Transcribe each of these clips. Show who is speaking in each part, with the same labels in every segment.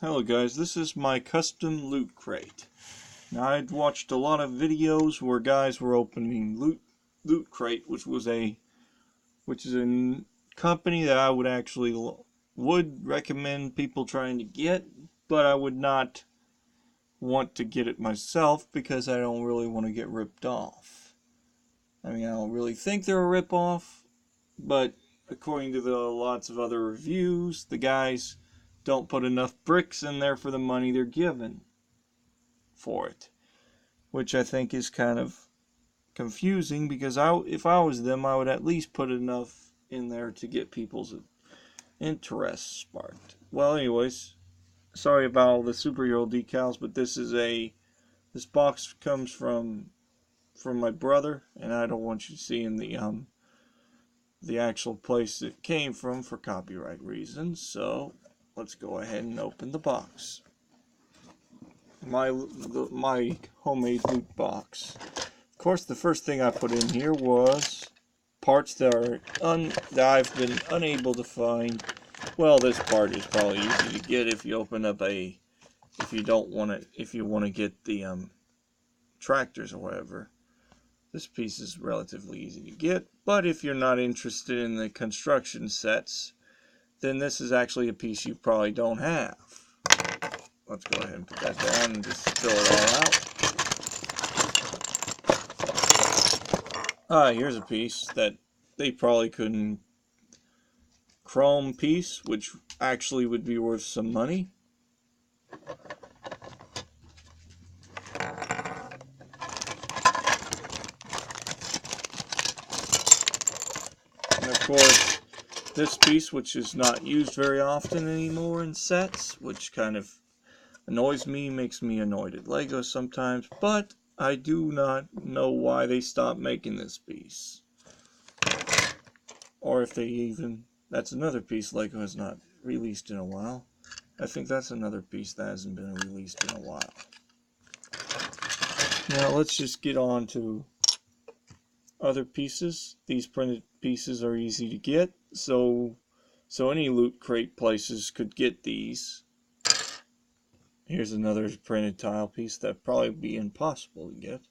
Speaker 1: Hello guys, this is my custom loot crate. Now I'd watched a lot of videos where guys were opening loot crate, which is a company that I would recommend people trying to get, but I would not want to get it myself because I don't really want to get ripped off. I mean, I don't really think they're a rip-off, but according to lots of other reviews, the guys don't put enough bricks in there for the money they're given for it, which I think is kind of confusing because if I was them, I would at least put enough in there to get people's interest sparked. Well, anyways, sorry about all the superhero decals, but this box comes from my brother, and I don't want you seeing the actual place it came from for copyright reasons. So let's go ahead and open the box. My homemade loot box. Of course, the first thing I put in here was parts that I've been unable to find. Well, this part is probably easy to get if you open up if you want to get the tractors or whatever. This piece is relatively easy to get, but if you're not interested in the construction sets, then this is actually a piece you probably don't have. Let's go ahead and put that down and just fill it all out. Here's a piece that they probably couldn't. Chrome piece, which actually would be worth some money. And of course, this piece, which is not used very often anymore in sets, which kind of annoys me, makes me annoyed at LEGO sometimes, but I do not know why they stopped making this piece. Or if they even... That's another piece LEGO has not released in a while. I think that's another piece that hasn't been released in a while. Now let's just get on to other pieces. These printed pieces are easy to get, so any loot crate places could get these. Here's another printed tile piece that'd probably be impossible to get.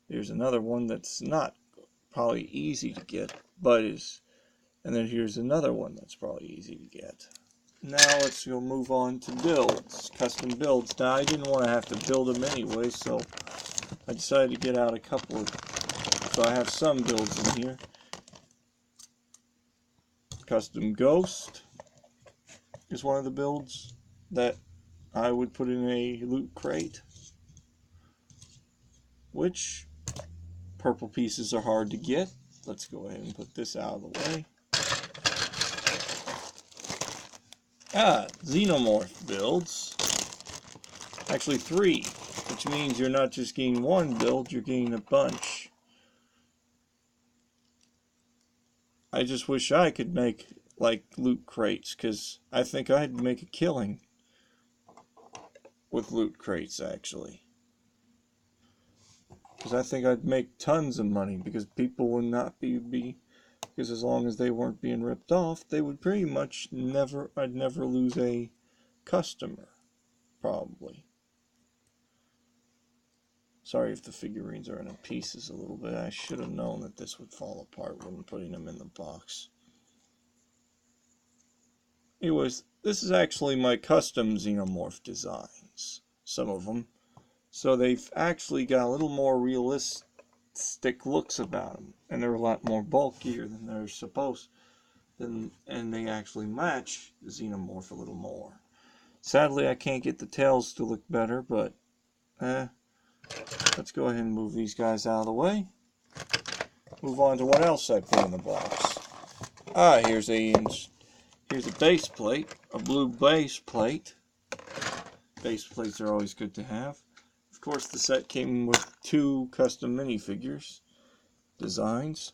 Speaker 1: There's another one that's not probably easy to get, but is... And then here's another one that's probably easy to get. Now let's go move on to builds, custom builds. Now I didn't want to have to build them anyway, so I decided to get out a couple of... So I have some builds in here. Custom Ghost is one of the builds that I would put in a loot crate. Which purple pieces are hard to get. Let's go ahead and put this out of the way. Xenomorph builds. Actually 3, which means you're not just getting one build, you're getting a bunch. I just wish I could make like loot crates, because I think I'd make a killing with loot crates actually. Because I think I'd make tons of money, because people would not because as long as they weren't being ripped off, they would pretty much I'd never lose a customer, probably. Sorry if the figurines are in pieces a little bit. I should have known that this would fall apart when putting them in the box. Anyways, this is actually my custom Xenomorph designs, some of them. So they've actually got a little more realistic looks about them, and they're a lot more bulkier than they're supposed, and they actually match the Xenomorph a little more. Sadly, I can't get the tails to look better, but let's go ahead and move these guys out of the way. Move on to what else I put in the box. Here's a base plate, a blue base plate. Base plates are always good to have. Of course, the set came with 2 custom minifigures. Designs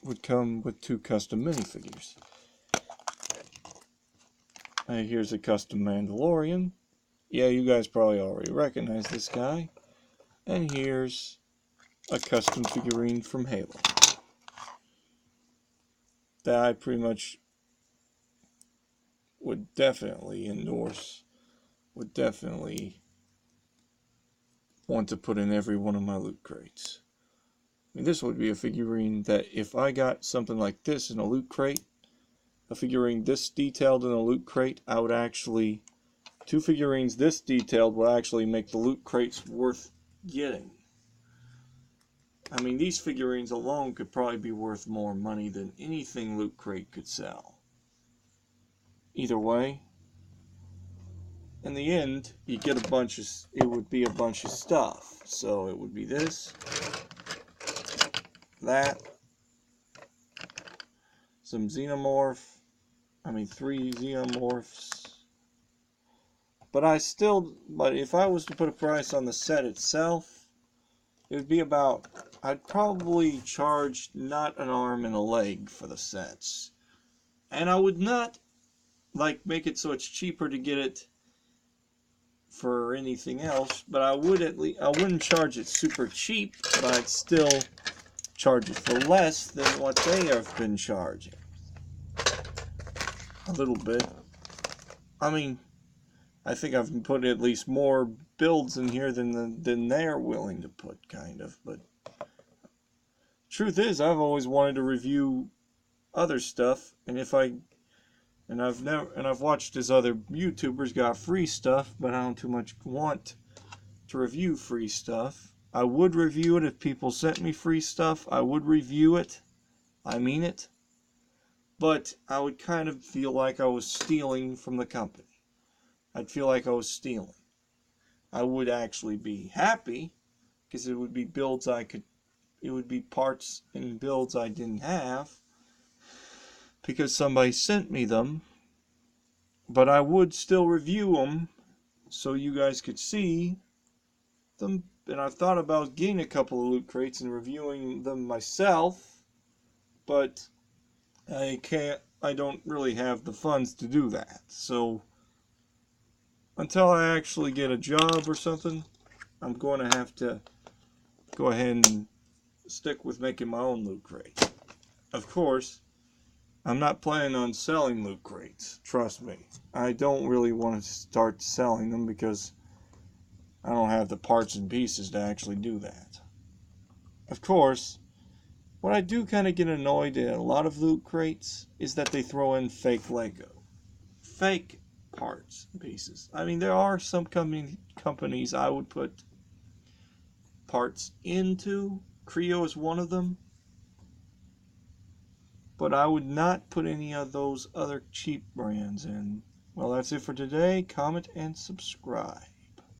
Speaker 1: would come with 2 custom minifigures. Here's a custom Mandalorian. Yeah, you guys probably already recognize this guy. And here's a custom figurine from Halo that I pretty much would definitely endorse would definitely want to put in every one of my loot crates. I mean, this would be a figurine that if I got something like this in a loot crate, a figurine this detailed in a loot crate, I would actually, 2 figurines this detailed will actually make the loot crates worth getting. I mean, these figurines alone could probably be worth more money than anything Loot Crate could sell. Either way, in the end, you get a bunch of, it would be a bunch of stuff. So it would be this, that, some xenomorph, 3 xenomorphs. But if I was to put a price on the set itself, it would be about, I'd probably charge not an arm and a leg for the sets. And I would not make it so it's cheaper to get it for anything else, but I wouldn't charge it super cheap, but I'd still charge it for less than what they have been charging. A little bit. I think I've put at least more builds in here than they're willing to put, kind of. But truth is, I've always wanted to review other stuff, and I've watched as other YouTubers got free stuff, but I don't too much want to review free stuff. I would review it if people sent me free stuff. I would review it. I mean it. But I would kind of feel like I was stealing from the company. I'd feel like I was stealing. I would actually be happy, because it would be builds it would be parts and builds I didn't have, because somebody sent me them. But I would still review them so you guys could see them. And I've thought about getting a couple of loot crates and reviewing them myself, but I don't really have the funds to do that. So until I actually get a job or something, I'm going to have to go ahead and stick with making my own loot crate. Of course, I'm not planning on selling loot crates, trust me. I don't really want to start selling them because I don't have the parts and pieces to actually do that. Of course, what I do kind of get annoyed at a lot of loot crates is that they throw in fake Lego. Fake parts and pieces. There are some companies I would put parts into. Creo is one of them. But I would not put any of those other cheap brands in. Well, that's it for today. Comment and subscribe.